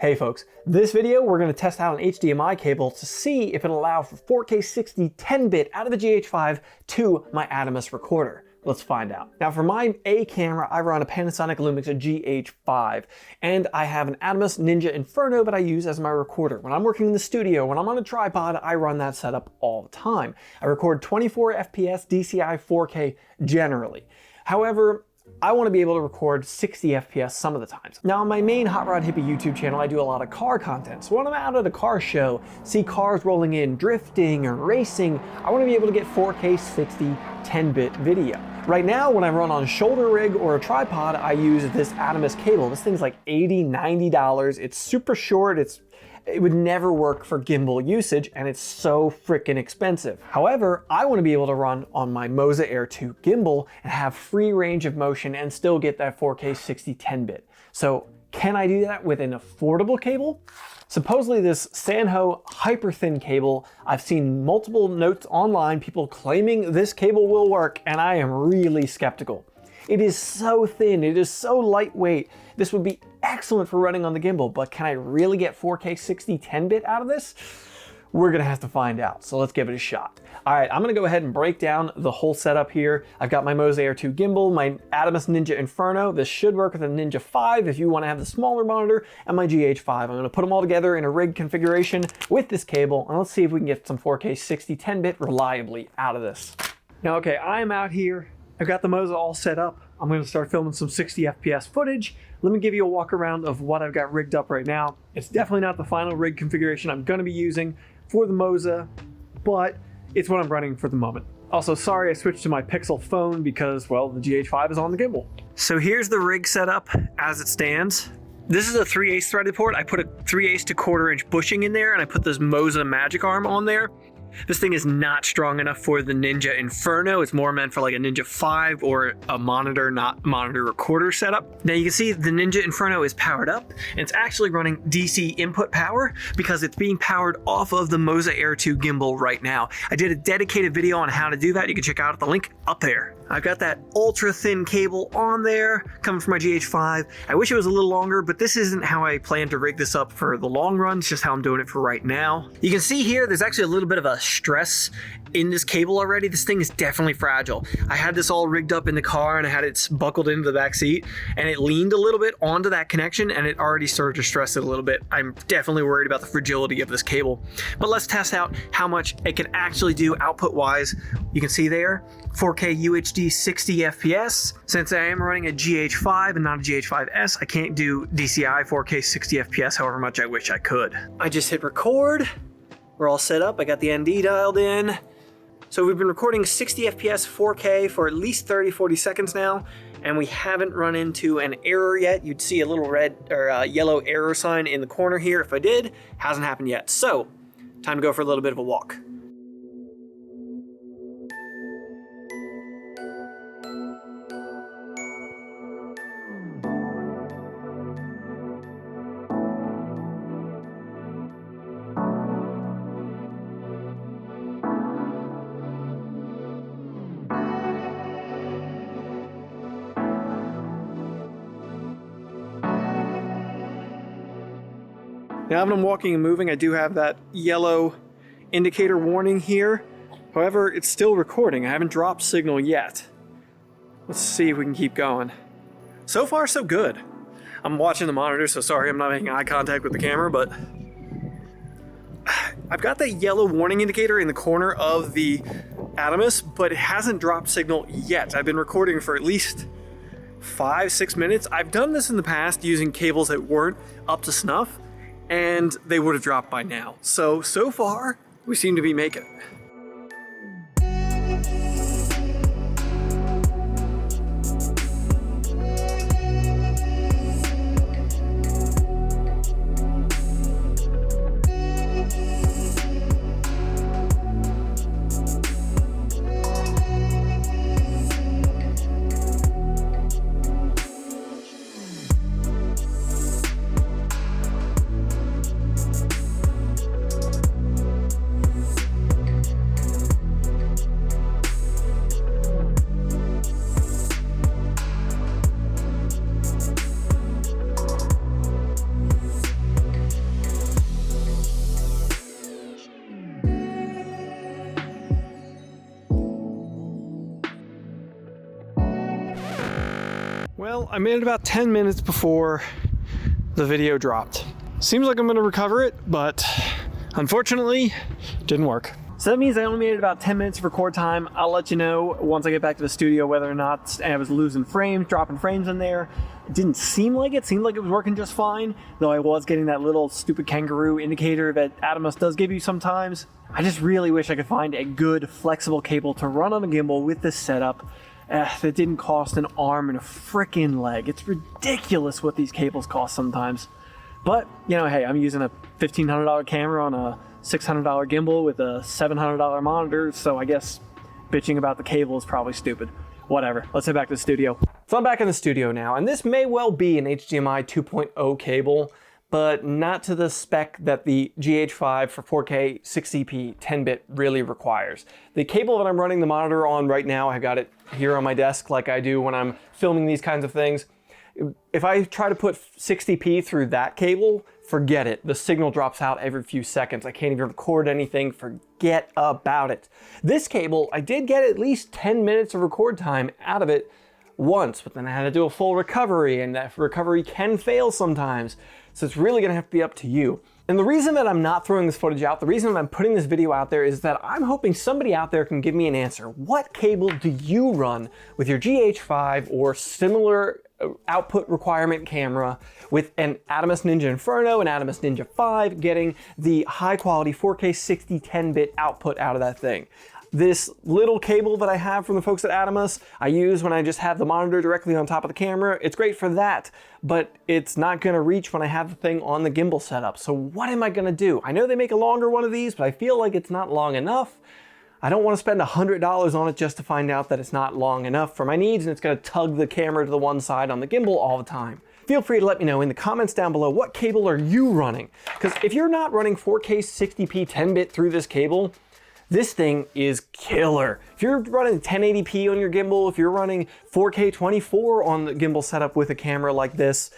Hey folks, this video we're going to test out an HDMI cable to see if it allows for 4K 60 10-bit out of the GH5 to my Atomos recorder. Let's find out. Now for my A camera, I run a Panasonic Lumix GH5, and I have an Atomos Ninja Inferno that I use as my recorder. When I'm working in the studio, when I'm on a tripod, I run that setup all the time. I record 24 FPS DCI 4K generally. However, I want to be able to record 60 FPS some of the times. Now on my main Hot Rod Hippie YouTube channel, I do a lot of car content. So when I'm out at a car show, see cars rolling in, drifting or racing, I want to be able to get 4K 60 10-bit video. Right now, when I run on a shoulder rig or a tripod, I use this Atomos cable. This thing's like $80, $90. It's super short. It would never work for gimbal usage, and it's so freaking expensive. However, I want to be able to run on my Moza Air 2 gimbal and have free range of motion and still get that 4K 60 10-bit. So can I do that with an affordable cable? Supposedly this Sanho Hyper Thin Cable, I've seen multiple notes online, people claiming this cable will work, and I am really skeptical. It is so thin, it is so lightweight. This would be excellent for running on the gimbal, but can I really get 4K 60 10-bit out of this? We're gonna have to find out, so let's give it a shot. All right, I'm gonna go ahead and break down the whole setup here. I've got my Moza Air 2 gimbal, my Atomos Ninja Inferno. This should work with a Ninja 5 if you wanna have the smaller monitor, and my GH5. I'm gonna put them all together in a rig configuration with this cable, and let's see if we can get some 4K 60 10-bit reliably out of this. Now, okay, I am out here. I've got the Moza all set up. I'm gonna start filming some 60 FPS footage. Let me give you a walk around of what I've got rigged up right now. It's definitely not the final rig configuration I'm gonna be using for the Moza, but it's what I'm running for the moment. Also, sorry I switched to my Pixel phone because, well, the GH5 is on the gimbal. So here's the rig setup as it stands. This is a 3/8 threaded port. I put a 3/8 to 1/4 inch bushing in there, and I put this Moza Magic Arm on there. This thing is not strong enough for the Ninja Inferno. It's more meant for like a Ninja 5 or a monitor, not monitor recorder setup. Now you can see the Ninja Inferno is powered up, and it's actually running DC input power because it's being powered off of the Moza Air 2 gimbal right now. I did a dedicated video on how to do that. You can check out the link up there. I've got that ultra thin cable on there coming from my GH5. I wish it was a little longer, but this isn't how I plan to rig this up for the long run. It's just how I'm doing it for right now. You can see here, there's actually a little bit of a stress in this cable already. This thing is definitely fragile. I had this all rigged up in the car and I had it buckled into the back seat, and it leaned a little bit onto that connection and it already started to stress it a little bit. I'm definitely worried about the fragility of this cable, but let's test out how much it can actually do output wise. You can see there, 4K UHD 60 FPS. Since I am running a GH5 and not a GH5S, I can't do DCI 4K 60 FPS however much I wish I could. I just hit record. We're all set up. I got the ND dialed in. So we've been recording 60 FPS 4K for at least 30-40 seconds now, and we haven't run into an error yet. You'd see a little red or yellow error sign in the corner here if I did. Hasn't happened yet. So time to go for a little bit of a walk. Now that I'm walking and moving, I do have that yellow indicator warning here. However, it's still recording. I haven't dropped signal yet. Let's see if we can keep going. So far, so good. I'm watching the monitor, so sorry I'm not making eye contact with the camera, but I've got that yellow warning indicator in the corner of the Atomos, but it hasn't dropped signal yet. I've been recording for at least 5-6 minutes. I've done this in the past using cables that weren't up to snuff, and they would have dropped by now. So far, we seem to be making it. Well, I made it about 10 minutes before the video dropped. Seems like I'm gonna recover it, but unfortunately, didn't work. So that means I only made it about 10 minutes of record time. I'll let you know once I get back to the studio whether or not I was losing frames, dropping frames in there. It didn't seem like it. Seemed like it was working just fine, though I was getting that little stupid kangaroo indicator that Atomos does give you sometimes. I just really wish I could find a good flexible cable to run on a gimbal with this setup that didn't cost an arm and a frickin' leg. It's ridiculous what these cables cost sometimes. But, you know, hey, I'm using a $1,500 camera on a $600 gimbal with a $700 monitor, so I guess bitching about the cable is probably stupid. Whatever, let's head back to the studio. So I'm back in the studio now, and this may well be an HDMI 2.0 cable, but not to the spec that the GH5 for 4K 60p 10-bit really requires. The cable that I'm running the monitor on right now, I got it here on my desk like I do when I'm filming these kinds of things. If I try to put 60p through that cable, forget it. The signal drops out every few seconds. I can't even record anything. Forget about it. This cable, I did get at least 10 minutes of record time out of it once, but then I had to do a full recovery, and that recovery can fail sometimes. So it's really gonna have to be up to you. And the reason that I'm not throwing this footage out, the reason that I'm putting this video out there is that I'm hoping somebody out there can give me an answer. What cable do you run with your GH5 or similar output requirement camera with an Atomos Ninja Inferno, an Atomos Ninja 5, getting the high quality 4K 60 10-bit output out of that thing? This little cable that I have from the folks at Atomos, I use when I just have the monitor directly on top of the camera. It's great for that, but it's not gonna reach when I have the thing on the gimbal setup. So what am I gonna do? I know they make a longer one of these, but I feel like it's not long enough. I don't want to spend $100 on it just to find out that it's not long enough for my needs, and it's gonna tug the camera to the one side on the gimbal all the time. Feel free to let me know in the comments down below, what cable are you running? Because if you're not running 4K 60p 10-bit through this cable, this thing is killer. If you're running 1080p on your gimbal, if you're running 4K 24 on the gimbal setup with a camera like this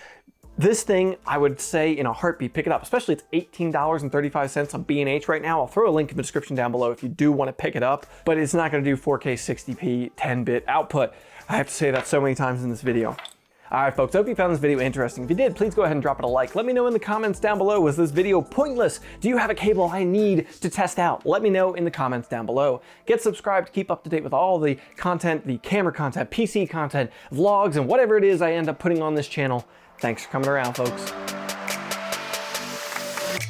thing, I would say in a heartbeat, pick it up. Especially it's $18.35 on B&H right now. I'll throw a link in the description down below if you do want to pick it up, but it's not gonna do 4K 60p 10-bit output. I have to say that so many times in this video. All right, folks, I hope you found this video interesting. If you did, please go ahead and drop it a like. Let me know in the comments down below, was this video pointless? Do you have a cable I need to test out? Let me know in the comments down below. Get subscribed to keep up to date with all the content, the camera content, PC content, vlogs, and whatever it is I end up putting on this channel. Thanks for coming around, folks.